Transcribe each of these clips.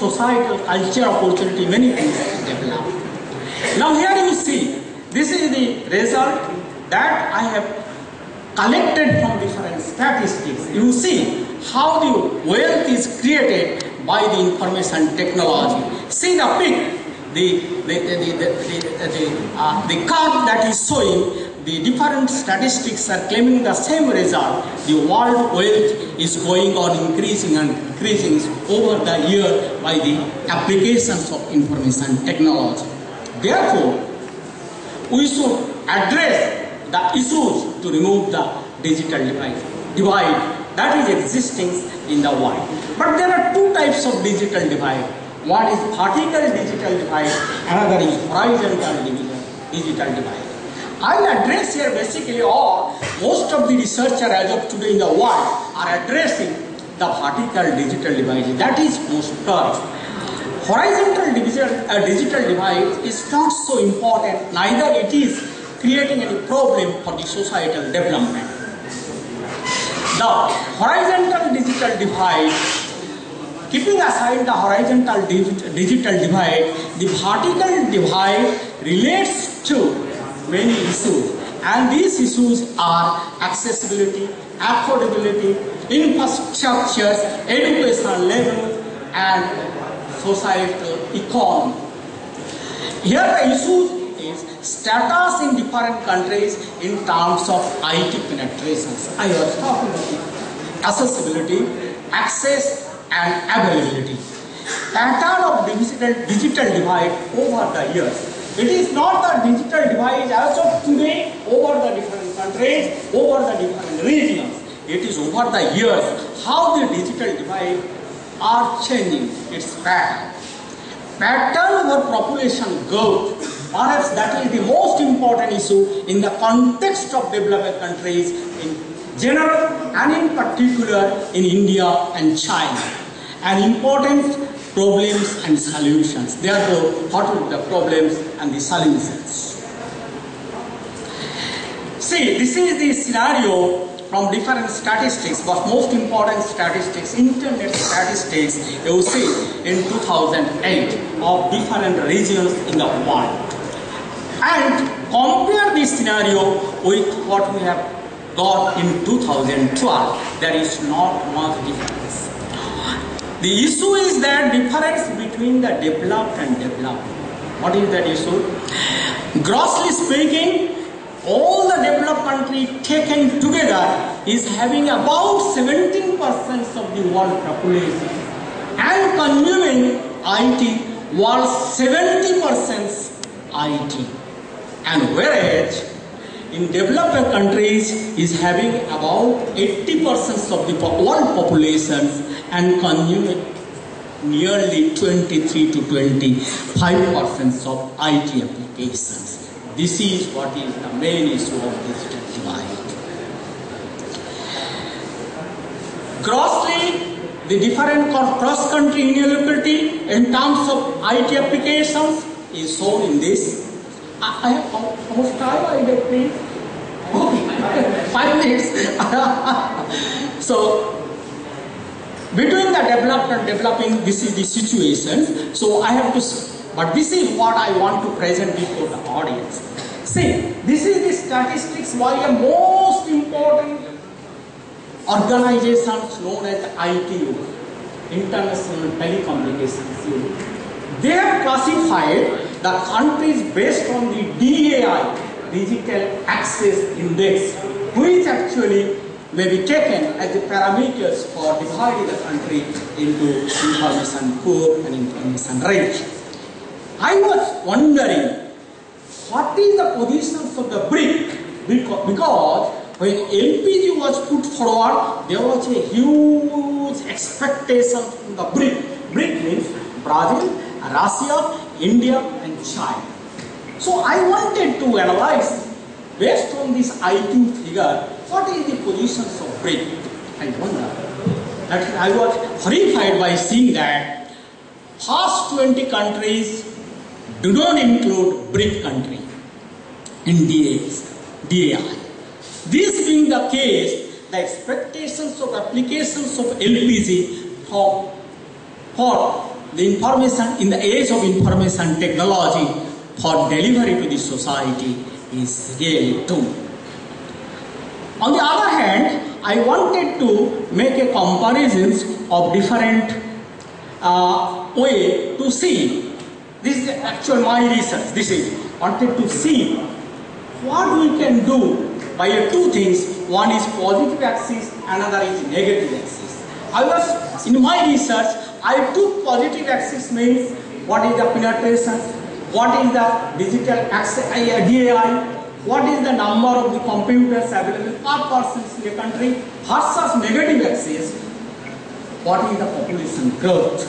societal, culture, opportunity, many things develop. Now here you see, this is the result that I have collected from different statistics. You see how the wealth is created by the information technology. See the peak, the curve that is showing the different statistics are claiming the same result. The world wealth is going on increasing and increasing over the year by the applications of information technology. Therefore, we should address the issues to remove the digital divide that is existing in the world. But there are two types of digital divide. One is vertical digital divide, another is horizontal digital divide. I will address here basically most of the researchers as of today in the world are addressing the vertical digital divide. That is most curved. Horizontal digital divide is not so important, neither it is creating any problem for the societal development. The horizontal digital divide, keeping aside the horizontal digital divide, the vertical divide relates to many issues, and these issues are accessibility, affordability, infrastructure, educational level, and societal economy. Here the issue is status in different countries in terms of IT penetrations. I was talking about accessibility, access, and availability. Pattern of digital divide over the years. It is not the digital divide as of today over the different countries, over the different regions. It is over the years how the digital divide are changing its pattern. Pattern over population growth, perhaps that is the most important issue in the context of developed countries in general and in particular in India and China. And important problems and solutions. Therefore, what are the problems and the solutions? See, this is the scenario from different statistics, but most important statistics, internet statistics, you see in 2008 of different regions in the world. And compare this scenario with what we have got in 2012. There is not much difference. The issue is that difference between the developed and developed. What is that issue? Grossly speaking, all the developed countries taken together is having about 17% of the world population and consuming IT was 70% IT. And whereas in developed countries is having about 80% of the world population and consuming nearly 23 to 25% of IT applications. This is what is the main issue of digital divide. Grossly, the different cross-country inequality in terms of IT applications is shown in this. I have how much time I get, please? 5 minutes. So, between the developed and developing, this is the situation. So I have to, but this is what I want to present before the audience. See, this is the statistics why a most important organizations known as ITU, International Telecommunications Union. They have classified the countries based on the DAI, Digital Access Index, which actually may be taken as the parameters for dividing the country into information poor and information rich. I was wondering, what is the positions of the BRIC? Because when LPG was put forward, there was a huge expectation from the BRIC. BRIC means Brazil, Russia, India and China. So I wanted to analyze, based on this IQ figure, what is the positions of BRIC? I wonder. I was horrified by seeing that first 20 countries do not include BRIC country in DAI. This being the case, the expectations of applications of LPG for the information in the age of information technology for delivery to the society is really true. On the other hand, I wanted to make a comparison of different way to see. This is actually my research. This is wanted to see what we can do by two things. One is positive axis, another is negative axis. In my research, I took positive axis means what is the penetration, what is the digital access, DAI, what is the number of the computers available per person in a country, versus negative axis, what is the population growth,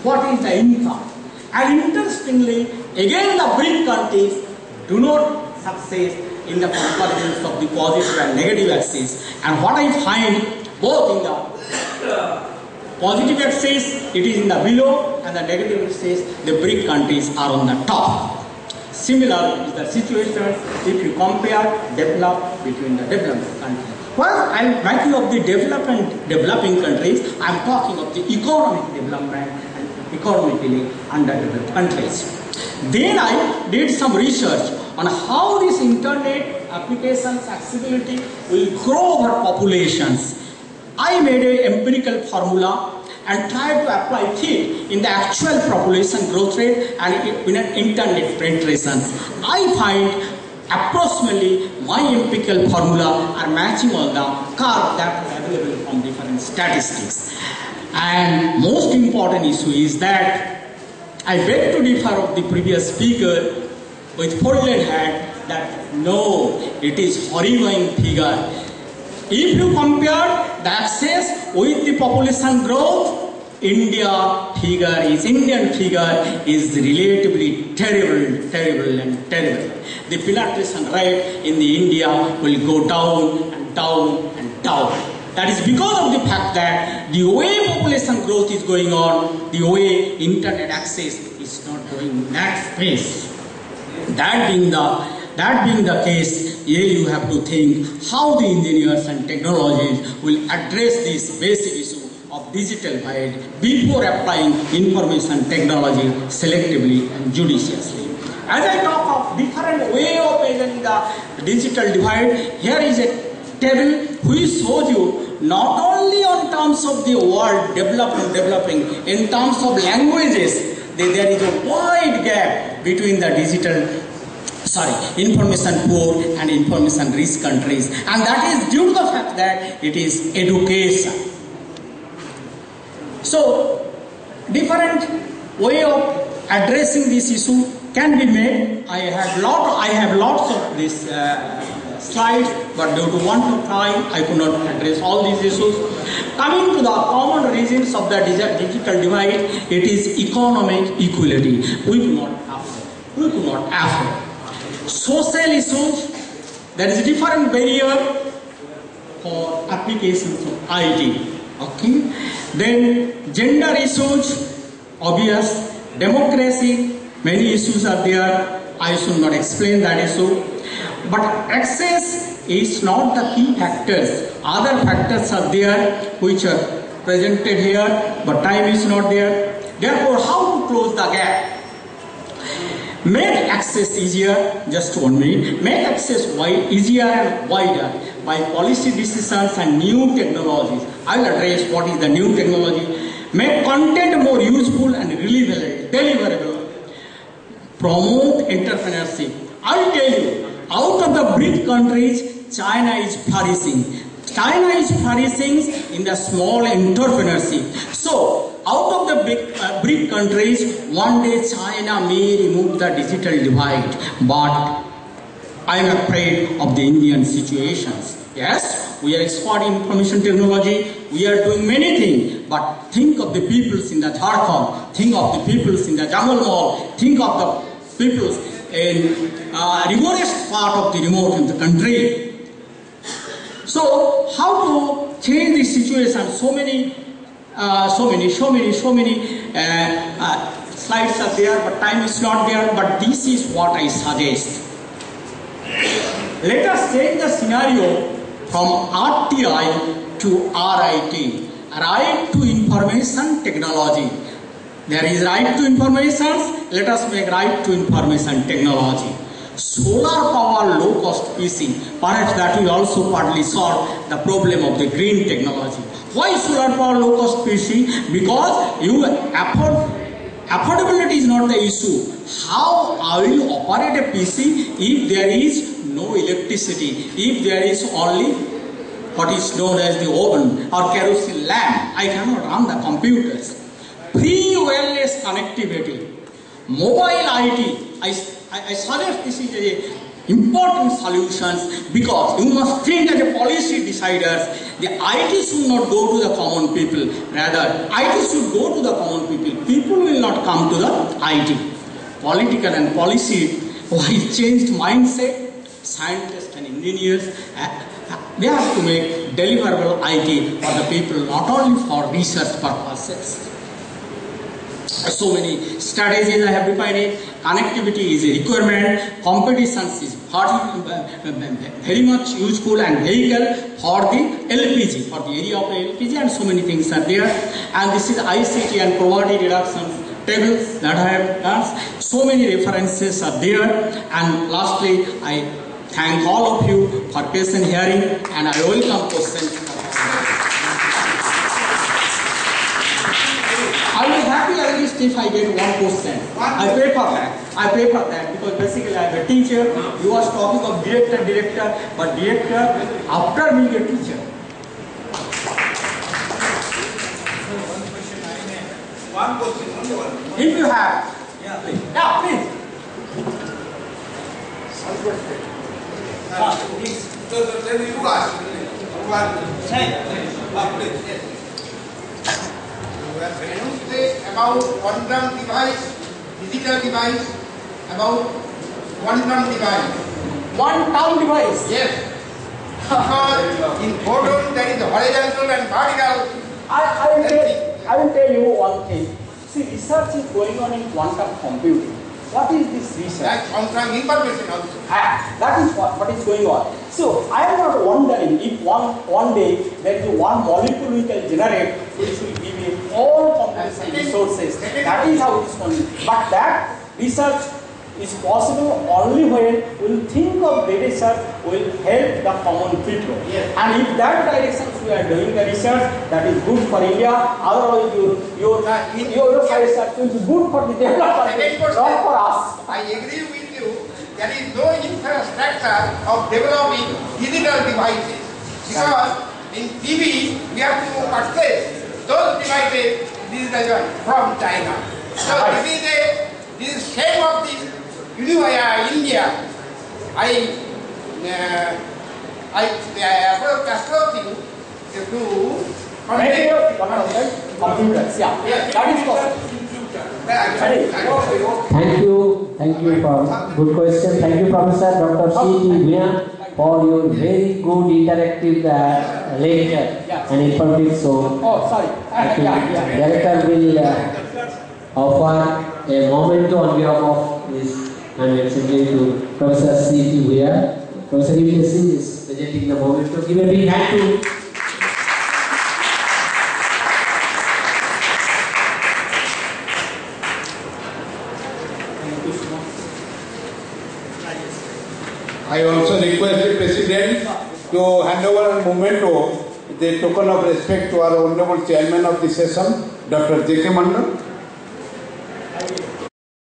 what is the income. And interestingly, again the BRIC countries do not succeed in the comparisons of the positive and negative axis. And what I find, both in the positive axis, it is in the below, and the negative axis, the BRIC countries are on the top. Similar is the situation if you compare developed between the developed countries. Well, I am talking of the developed and developing countries, I am talking of the economic development and economically underdeveloped countries. Then I did some research on how this internet applications accessibility will grow over populations. I made an empirical formula and tried to apply it in the actual population growth rate and in an internet penetration. I find approximately my empirical formula are matching all the curves that are available from different statistics. And most important issue is that I beg to differ of the previous speaker with folded hand that no, it is horrifying figure. If you compare the access with the population growth, Indian figure is relatively terrible and terrible. The penetration rate in the India will go down and down and down. That is because of the fact that the way population growth is going on, the way internet access is not going in that pace. That being the case, here you have to think how the engineers and technologies will address this basic issue of digital divide before applying information technology selectively and judiciously. As I talk of different way of measuring the digital divide, here is a table which shows you not only on terms of the world developing, in terms of languages, there is a wide gap between the information poor and information rich countries, and that is due to the fact that it is education. So, different way of addressing this issue can be made. I have lots of these slides, but due to want of time, I could not address all these issues. Coming to the common reasons of the digital divide, it is economic equality. We could not afford. Social issues, there is a different barrier for applications of IT. Okay. Then gender issues, obvious. Democracy, many issues are there. I should not explain that issue. But access is not the key factors. Other factors are there which are presented here, but time is not there. Therefore, how to close the gap? Make access easier, just 1 minute, make access easier and wider by policy decisions and new technologies. I will address what is the new technology. Make content more useful and deliverable. Promote entrepreneurship. I will tell you, out of the BRIC countries, China is flourishing. China is flourishing in the small entrepreneurship. So, out of the BRIC countries, one day China may remove the digital divide, but I am afraid of the Indian situations. Yes, we are expert in information technology, we are doing many things, but think of the peoples in the Jharkhand, think of the peoples in the Jungle Mall, think of the peoples in remotest part of the remote in the country. So, how to change this situation? So many slides are there, but time is not there. But this is what I suggest. Let us take the scenario from RTI to RIT, Right to Information Technology. There is right to information. Let us make right to information technology. Solar power low cost PC, perhaps that will also partly solve the problem of the green technology. Why solar power low cost PC? Because affordability is not the issue. How will you operate a PC if there is no electricity, if there is only what is known as the oven or kerosene lamp? I cannot run the computers. Free wireless connectivity, mobile IT. I suggest this is a important solutions, because you must think as a policy deciders. The IT should not go to the common people. Rather, IT should go to the common people. People will not come to the IT. Political and policy wise changed mindset. Scientists and engineers, they have to make deliverable IT for the people, not only for research purposes. So many strategies I have defined it. Connectivity is a requirement. Competition is very much useful and vehicle for the LPG, for the area of LPG, and so many things are there. And this is ICT and poverty reduction tables that I have done. So many references are there. And lastly, I thank all of you for patient hearing, and I welcome questions. I will be happy at least if I get one question. I pay for that. I pay for that because basically I am a teacher. You are talking of director, but director after being a teacher. One question, only one. If you have, please. Yeah, please. So then you ask. Please. Can you say about quantum device, digital device, about quantum device? Quantum device? Yes. Because in photon there is horizontal and vertical. I will tell you one thing. See, research is going on in quantum computing. What is this research? That comes from information also. That is what is going on. So, I am not wondering if one day there is one molecule we can generate which will give you all computation resources. That is how it is going. But that research is possible only when we will think of the research will help the common people. Yes. And if that direction we are doing the research, that is good for India. Otherwise, your research will be good for the development, not for us. I agree with you. There is no infrastructure of developing digital devices. Because in TV, we have to purchase those devices digitally from China. So this is shame of this India. I approach you to computers. Yeah, that is possible. Thank you for good question. Thank you, Professor Dr. C.T. Bhunia, for your very good interactive lecture and informative. So, Director will offer a memento on behalf of this Assembly to Professor C.T. Bhunia. Professor ISC is presenting the memento. Give a big hand to. I also request the President to hand over a memento, the token of respect to our Honorable Chairman of the session, Dr. J.K. Mandal.